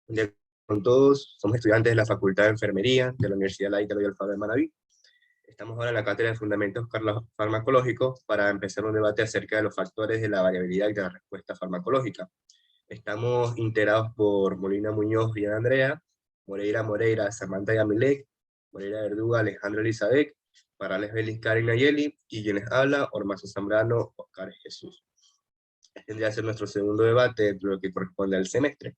Buen día con todos, somos estudiantes de la Facultad de Enfermería de la Universidad La Italo y Alfaro de Manabí. Estamos ahora en la cátedra de Fundamentos Farmacológicos para empezar un debate acerca de los factores de la variabilidad de la respuesta farmacológica. Estamos integrados por Molina Muñoz y Andrea, Moreira, Samantha Yamilek, Moreira Verduga, Alejandro Elizabeth, Parales Vélez, Karen Nayeli, y quienes habla, Ormazo Zambrano, Oscar Jesús. Este tendría que ser nuestro segundo debate dentro de lo que corresponde al semestre.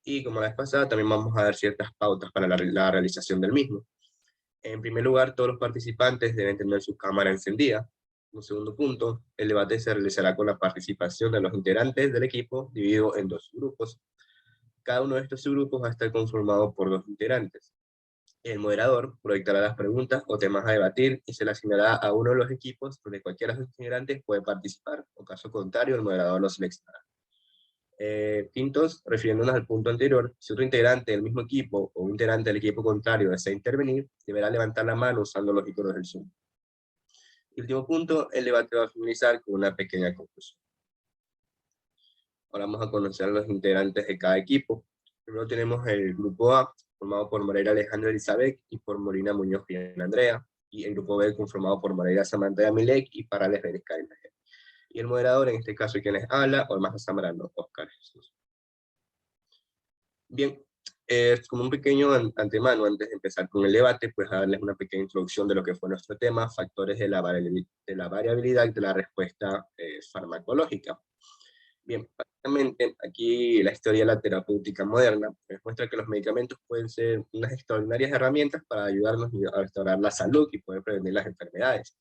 Y como la vez pasada, también vamos a dar ciertas pautas para la realización del mismo. En primer lugar, todos los participantes deben tener su cámara encendida. Un segundo punto, el debate se realizará con la participación de los integrantes del equipo, dividido en dos grupos. Cada uno de estos grupos va a estar conformado por dos integrantes. El moderador proyectará las preguntas o temas a debatir y se le asignará a uno de los equipos donde cualquiera de los integrantes puede participar, o caso contrario, el moderador lo seleccionará. Quintos, refiriéndonos al punto anterior, si otro integrante del mismo equipo o un integrante del equipo contrario desea intervenir, deberá levantar la mano usando los iconos del Zoom. Y último punto, el debate va a finalizar con una pequeña conclusión. Ahora vamos a conocer a los integrantes de cada equipo. Primero tenemos el grupo A, formado por Moreira Alejandra Elizabeth y por Molina Muñoz y Andrea, y el grupo B, conformado por Moreira Samantha Yamilek y Parales Vélez Karen. Y el moderador, en este caso, quien les habla, Ormazo Zambrano, Oscar Jesús. Bien, como un pequeño antemano, antes de empezar con el debate, pues a darles una pequeña introducción de lo que fue nuestro tema, factores de la variabilidad de la respuesta farmacológica. Bien, básicamente aquí la historia de la terapéutica moderna pues, muestra que los medicamentos pueden ser unas extraordinarias herramientas para ayudarnos a restaurar la salud y poder prevenir las enfermedades,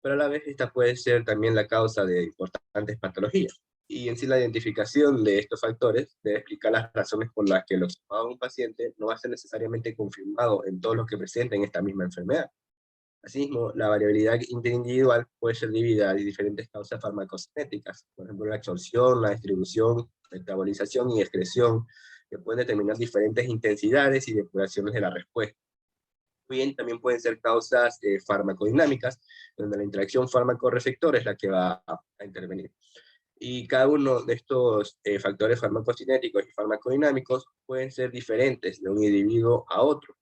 pero a la vez esta puede ser también la causa de importantes patologías. Y en sí la identificación de estos factores debe explicar las razones por las que lo observado en un paciente no va a ser necesariamente confirmado en todos los que presenten esta misma enfermedad. Asimismo, la variabilidad interindividual puede ser dividida en diferentes causas farmacocinéticas, por ejemplo la absorción, la distribución, metabolización y excreción, que pueden determinar diferentes intensidades y depuraciones de la respuesta. Bien, también pueden ser causas farmacodinámicas, donde la interacción fármaco-receptor es la que va a intervenir. Y cada uno de estos factores farmacocinéticos y farmacodinámicos pueden ser diferentes de un individuo a otro,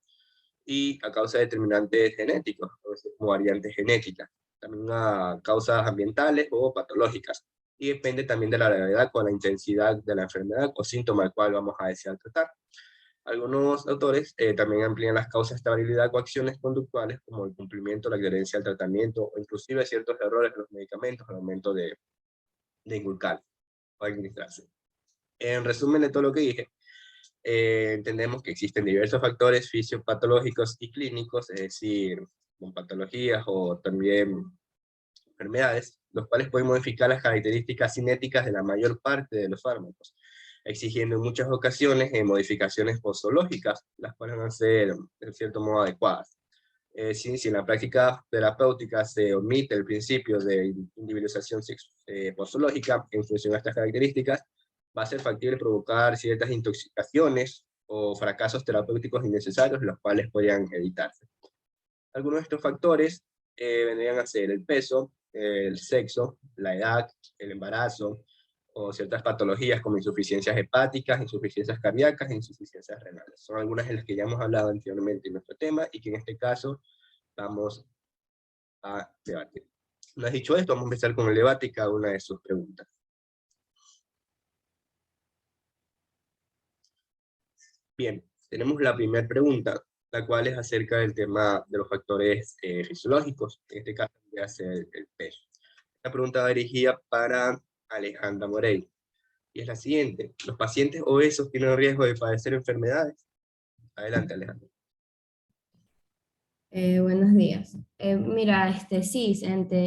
y a causa de determinantes genéticos, como variantes genéticas, también a causas ambientales o patológicas, y depende también de la gravedad con la intensidad de la enfermedad o síntoma al cual vamos a desear tratar. Algunos autores también amplían las causas de estabilidad o acciones conductuales como el cumplimiento, la adherencia al tratamiento o inclusive ciertos errores de los medicamentos al momento de inculcar o administrarse. En resumen de todo lo que dije, entendemos que existen diversos factores fisiopatológicos y clínicos, es decir, con patologías o también enfermedades, los cuales pueden modificar las características cinéticas de la mayor parte de los fármacos, exigiendo en muchas ocasiones modificaciones posológicas, las cuales van a ser, en cierto modo, adecuadas. Si en la práctica terapéutica se omite el principio de individualización posológica en función a estas características, va a ser factible provocar ciertas intoxicaciones o fracasos terapéuticos innecesarios, los cuales podrían evitarse. Algunos de estos factores vendrían a ser el peso, el sexo, la edad, el embarazo, o ciertas patologías como insuficiencias hepáticas, insuficiencias cardíacas e insuficiencias renales. Son algunas de las que ya hemos hablado anteriormente en nuestro tema y que en este caso vamos a debatir. Una vez dicho esto, vamos a empezar con el debate y cada una de sus preguntas. Bien, tenemos la primera pregunta, la cual es acerca del tema de los factores fisiológicos, en este caso va a ser el peso. La pregunta va dirigida para Alejandra Moreira, y es la siguiente: ¿los pacientes obesos tienen riesgo de padecer enfermedades? Adelante, Alejandra. Buenos días. Mira, sí,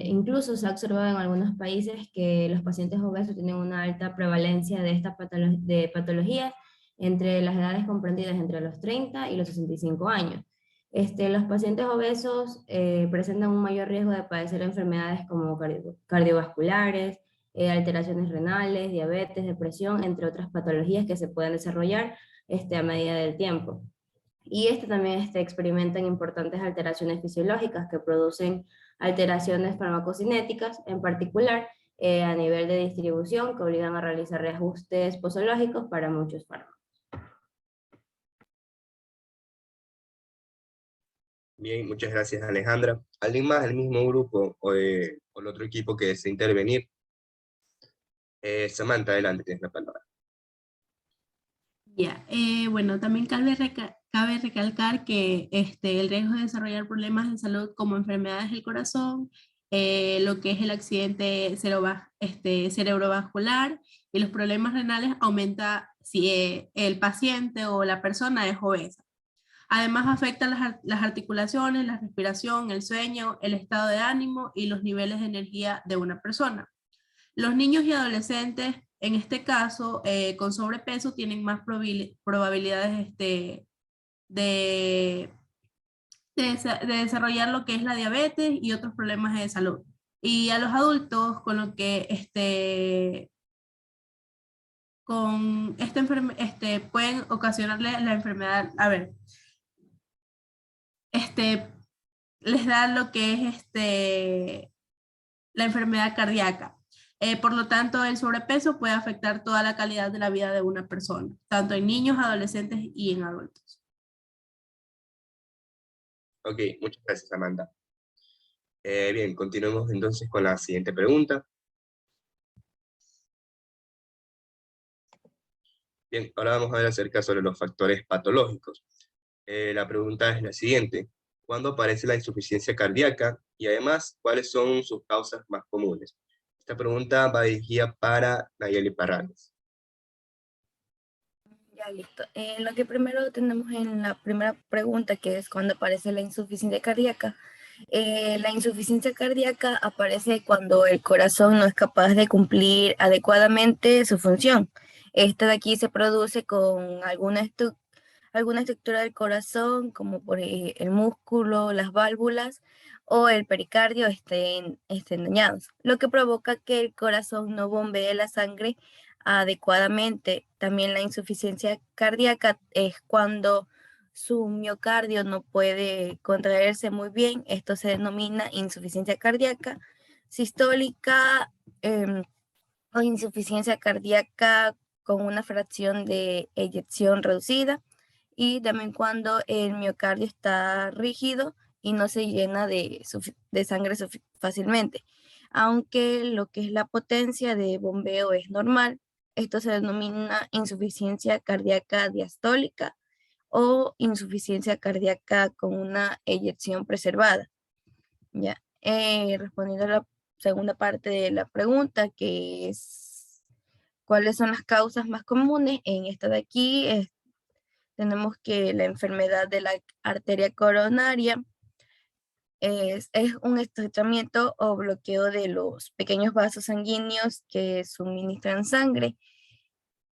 incluso se ha observado en algunos países que los pacientes obesos tienen una alta prevalencia de esta de patología entre las edades comprendidas entre los 30 y los 65 años. Los pacientes obesos presentan un mayor riesgo de padecer enfermedades como cardiovasculares, alteraciones renales, diabetes, depresión, entre otras patologías que se pueden desarrollar a medida del tiempo. Y también experimentan importantes alteraciones fisiológicas que producen alteraciones farmacocinéticas, en particular a nivel de distribución, que obligan a realizar reajustes posológicos para muchos fármacos. Bien, muchas gracias Alejandra. ¿Alguien más del mismo grupo o el otro equipo que desea intervenir? Samantha, adelante, tienes la palabra. Ya, bueno, también cabe recalcar que el riesgo de desarrollar problemas de salud como enfermedades del corazón, lo que es el accidente cerebrovascular y los problemas renales aumenta si el paciente o la persona es obesa. Además afecta las articulaciones, la respiración, el sueño, el estado de ánimo y los niveles de energía de una persona. Los niños y adolescentes, en este caso, con sobrepeso, tienen más probabilidades de, de desarrollar lo que es la diabetes y otros problemas de salud. Y a los adultos, con lo que con pueden ocasionarle la enfermedad, a ver, este, les da lo que es la enfermedad cardíaca. Por lo tanto, el sobrepeso puede afectar toda la calidad de la vida de una persona, tanto en niños, adolescentes y en adultos. Ok, muchas gracias Amanda. Bien, continuemos entonces con la siguiente pregunta. Bien, ahora vamos a ver acerca sobre los factores patológicos. La pregunta es la siguiente: ¿cuándo aparece la insuficiencia cardíaca? Y además, ¿cuáles son sus causas más comunes? Esta pregunta va dirigida para Nayeli Parranes. Ya, listo. Lo que primero tenemos en la primera pregunta, que es cuando aparece la insuficiencia cardíaca. La insuficiencia cardíaca aparece cuando el corazón no es capaz de cumplir adecuadamente su función. Esta de aquí se produce con alguna estructura del corazón, como por el músculo, las válvulas o el pericardio estén dañados, lo que provoca que el corazón no bombee la sangre adecuadamente. También la insuficiencia cardíaca es cuando su miocardio no puede contraerse muy bien. Esto se denomina insuficiencia cardíaca sistólica, o insuficiencia cardíaca con una fracción de eyección reducida, y también cuando el miocardio está rígido y no se llena de sangre fácilmente. Aunque lo que es la potencia de bombeo es normal, esto se denomina insuficiencia cardíaca diastólica o insuficiencia cardíaca con una eyección preservada. Ya, respondiendo a la segunda parte de la pregunta, que es ¿cuáles son las causas más comunes? En esta de aquí tenemos que la enfermedad de la arteria coronaria es un estrechamiento o bloqueo de los pequeños vasos sanguíneos que suministran sangre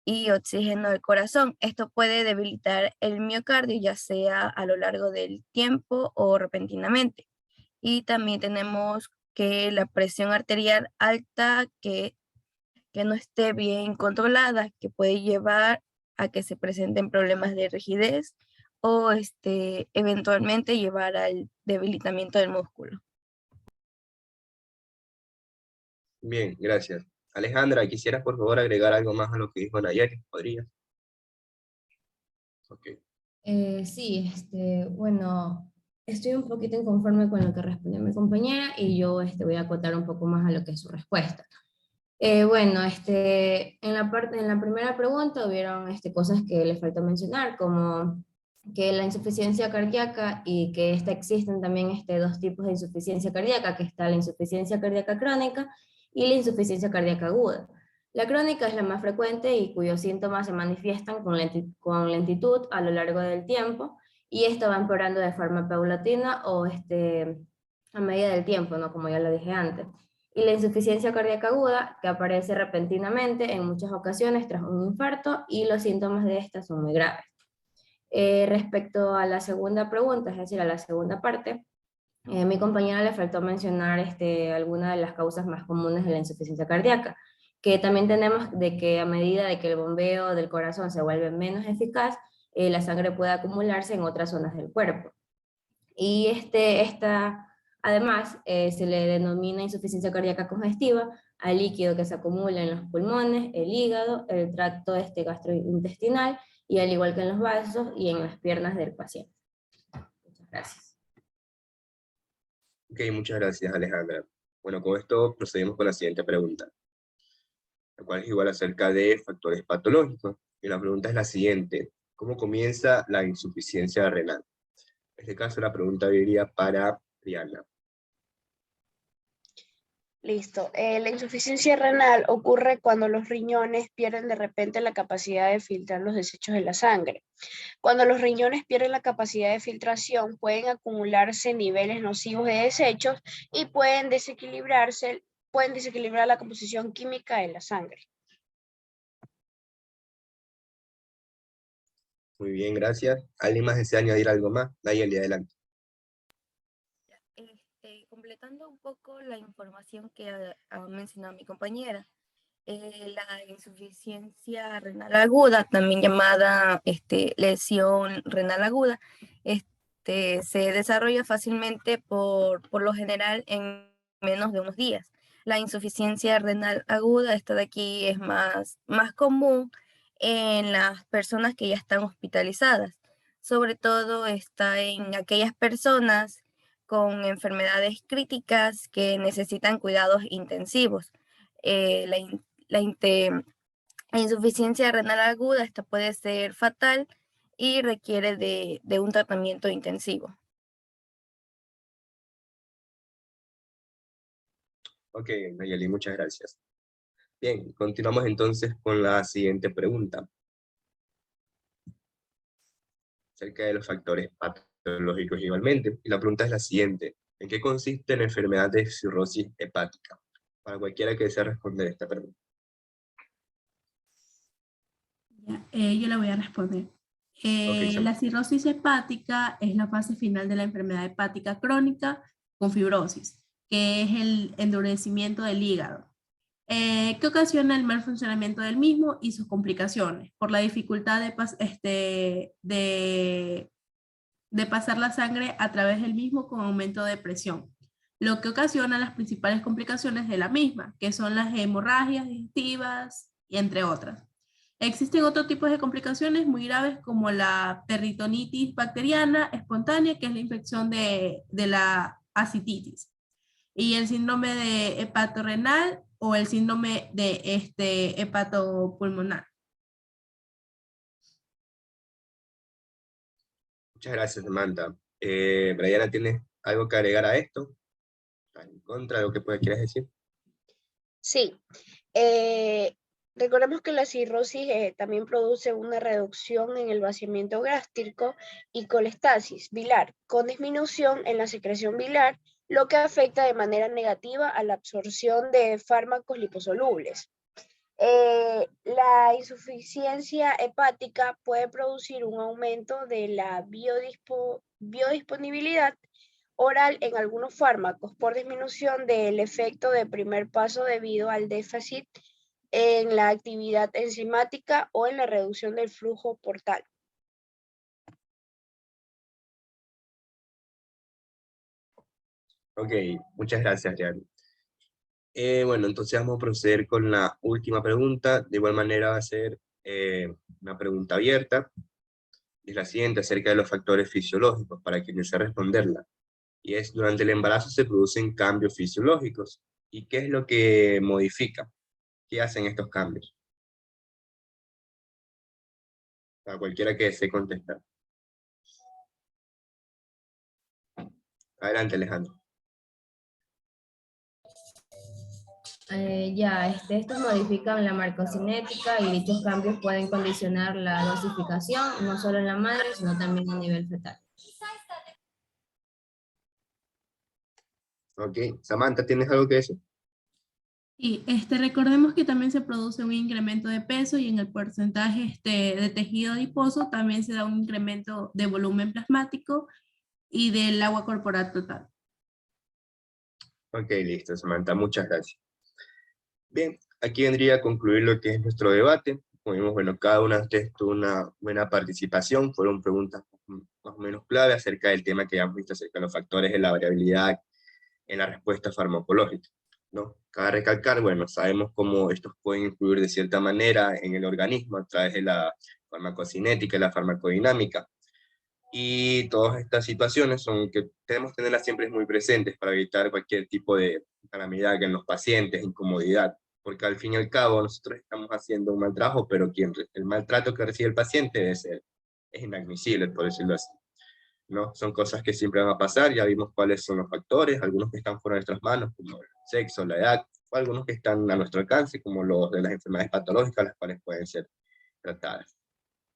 y oxígeno al corazón. Esto puede debilitar el miocardio, ya sea a lo largo del tiempo o repentinamente. Y también tenemos que la presión arterial alta que no esté bien controlada, que puede llevar a que se presenten problemas de rigidez o eventualmente llevar al debilitamiento del músculo. Bien, gracias. Alejandra, ¿quisieras por favor agregar algo más a lo que dijo Nayeli? ¿Podrías? Ok. Sí, bueno, estoy un poquito inconforme con lo que respondió mi compañera y yo voy a acotar un poco más a lo que es su respuesta. Bueno, en la primera pregunta hubieron cosas que le faltó mencionar, como que la insuficiencia cardíaca y que existen también dos tipos de insuficiencia cardíaca, que está la insuficiencia cardíaca crónica y la insuficiencia cardíaca aguda. La crónica es la más frecuente y cuyos síntomas se manifiestan con lentitud a lo largo del tiempo, y esto va empeorando de forma paulatina o a medida del tiempo, ¿no? Como ya lo dije antes. Y la insuficiencia cardíaca aguda, que aparece repentinamente en muchas ocasiones tras un infarto, y los síntomas de esta son muy graves. Respecto a la segunda pregunta, es decir, a la segunda parte, mi compañera le faltó mencionar algunas de las causas más comunes de la insuficiencia cardíaca, que también tenemos de que a medida de que el bombeo del corazón se vuelve menos eficaz, la sangre puede acumularse en otras zonas del cuerpo. Y además se le denomina insuficiencia cardíaca congestiva al líquido que se acumula en los pulmones, el hígado, el tracto gastrointestinal, y al igual que en los vasos y en las piernas del paciente. Muchas gracias. Ok, muchas gracias, Alejandra. Bueno, con esto procedemos con la siguiente pregunta, la cual es igual acerca de factores patológicos. Y la pregunta es la siguiente: ¿cómo comienza la insuficiencia renal? En este caso, la pregunta iría para Triana. Listo. La insuficiencia renal ocurre cuando los riñones pierden de repente la capacidad de filtrar los desechos de la sangre. Cuando los riñones pierden la capacidad de filtración, pueden acumularse niveles nocivos de desechos y pueden desequilibrar la composición química de la sangre. Muy bien, gracias. ¿Alguien más desea añadir algo más? Nayeli, adelante. Completando un poco la información que ha mencionado mi compañera, la insuficiencia renal aguda, también llamada lesión renal aguda, se desarrolla fácilmente por lo general en menos de unos días. La insuficiencia renal aguda, esta de aquí es más común en las personas que ya están hospitalizadas. Sobre todo está en aquellas personas con enfermedades críticas que necesitan cuidados intensivos. La insuficiencia renal aguda, esta puede ser fatal y requiere de un tratamiento intensivo. Ok, Nayeli, muchas gracias. Bien, continuamos entonces con la siguiente pregunta, acerca de los factores patológicos igualmente. Y la pregunta es la siguiente: ¿en qué consiste la enfermedad de cirrosis hepática? Para cualquiera que desee responder esta pregunta. Yo la voy a responder. Ok, La cirrosis hepática es la fase final de la enfermedad hepática crónica con fibrosis, que es el endurecimiento del hígado, que ocasiona el mal funcionamiento del mismo y sus complicaciones por la dificultad de pasar la sangre a través del mismo con aumento de presión, lo que ocasiona las principales complicaciones de la misma, que son las hemorragias digestivas y entre otras. Existen otros tipos de complicaciones muy graves como la peritonitis bacteriana espontánea, que es la infección de la ascitis, y el síndrome de hepatorrenal o el síndrome de hepatopulmonar. muchas gracias, Samantha. Brianna, ¿tienes algo que agregar a esto? ¿Estás en contra de lo que quieras decir? Sí. Recordemos que la cirrosis también produce una reducción en el vaciamiento gástrico y colestasis biliar, con disminución en la secreción biliar, lo que afecta de manera negativa a la absorción de fármacos liposolubles. La insuficiencia hepática puede producir un aumento de la biodisponibilidad oral en algunos fármacos por disminución del efecto de primer paso debido al déficit en la actividad enzimática o en la reducción del flujo portal. Ok, muchas gracias, Rian. Bueno, entonces vamos a proceder con la última pregunta. De igual manera va a ser una pregunta abierta. Es la siguiente, acerca de los factores fisiológicos, para quien desea responderla. Y es: durante el embarazo se producen cambios fisiológicos. ¿Y qué es lo que modifica? ¿Qué hacen estos cambios? Para cualquiera que desee contestar. Adelante, Alejandro. Estos modifican la marcocinética y dichos cambios pueden condicionar la dosificación, no solo en la madre, sino también a nivel fetal. Ok, Samantha, ¿tienes algo que decir? Y recordemos que también se produce un incremento de peso y en el porcentaje de tejido adiposo también se da un incremento de volumen plasmático y del agua corporal total. Ok, listo, Samantha, muchas gracias. Bien, aquí vendría a concluir lo que es nuestro debate. Como vimos, bueno, cada una de ustedes tuvo una buena participación, fueron preguntas más o menos clave acerca del tema que ya hemos visto, acerca de los factores de la variabilidad en la respuesta farmacológica, ¿no? Cabe recalcar, bueno, sabemos cómo estos pueden influir de cierta manera en el organismo a través de la farmacocinética y la farmacodinámica, Y todas estas situaciones son que debemos tenerlas siempre muy presentes para evitar cualquier tipo de calamidad en los pacientes, incomodidad, porque al fin y al cabo nosotros estamos haciendo un mal trabajo, pero el maltrato que recibe el paciente es inadmisible, por decirlo así, ¿no? Son cosas que siempre van a pasar, ya vimos cuáles son los factores, algunos que están fuera de nuestras manos, como el sexo, la edad, o algunos que están a nuestro alcance, como los de las enfermedades patológicas, las cuales pueden ser tratadas.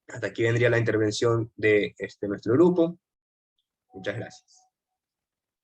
Hasta aquí vendría la intervención de nuestro grupo. Muchas gracias.